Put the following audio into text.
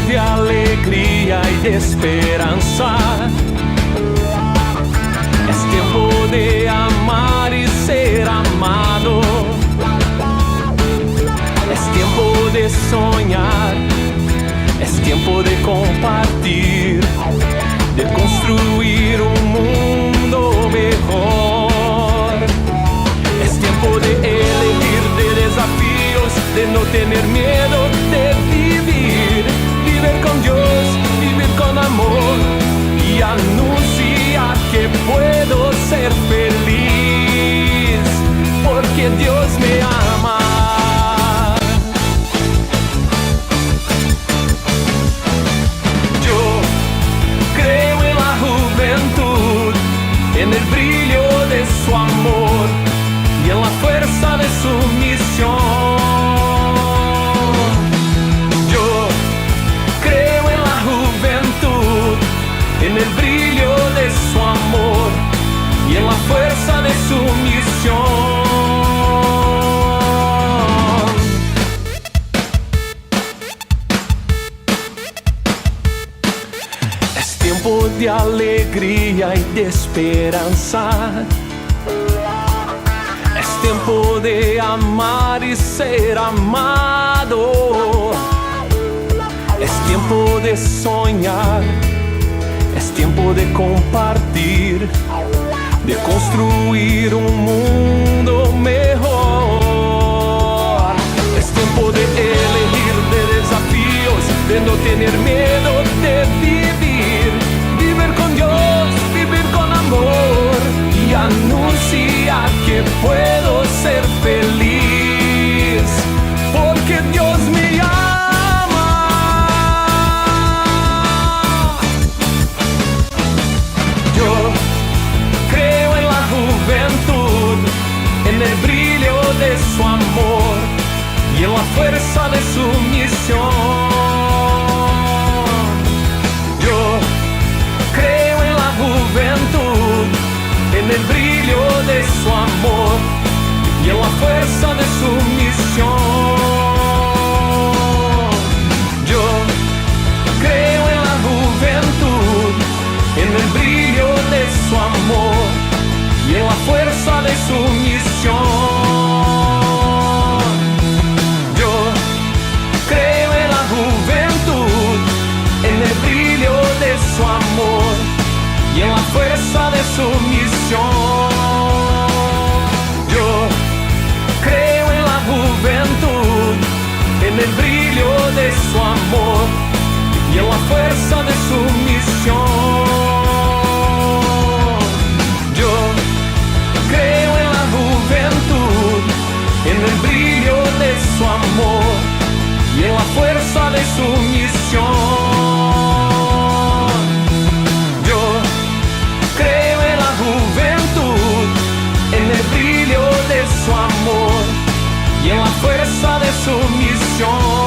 De alegría y de esperanza. Es tiempo de amar y ser amado. Es tiempo de soñar. Es tiempo de compartir, de construir un mundo mejor. Es tiempo de elegir, de desafíos, de no tener miedo, de vivir. Vivir con Dios, vivir con amor y anunciar que puedo ser feliz porque Dios me ama. Yo creo en la juventud, en el brillo de su amor y en la fuerza de su misión. En el brillo de su amor y en la fuerza de su misión. Es tiempo de alegría y de esperanza. Es tiempo de amar y ser amado. Es tiempo de soñar. Es tiempo de compartir, de construir un mundo mejor. Es tiempo de elegir, de desafíos, de no tener miedo, de vivir. Vivir con Dios, vivir con amor y anunciar que puedo ser feliz porque Dios me ama. En el brillo de su amor y en la fuerza de su misión. Yo creo en la juventud, en el brillo de su amor y en la fuerza de su misión. Yo creo en la juventud, en el brillo de su amor y en la fuerza de su misión. Yo creo en la juventud, en el brillo de su amor y en la fuerza de su misión. Yo creo en la juventud, en el brillo de su amor y en la fuerza de su misión. En el brillo de su amor y en la fuerza de su misión. Yo creo en la juventud, en el brillo de su amor y en la fuerza de su misión.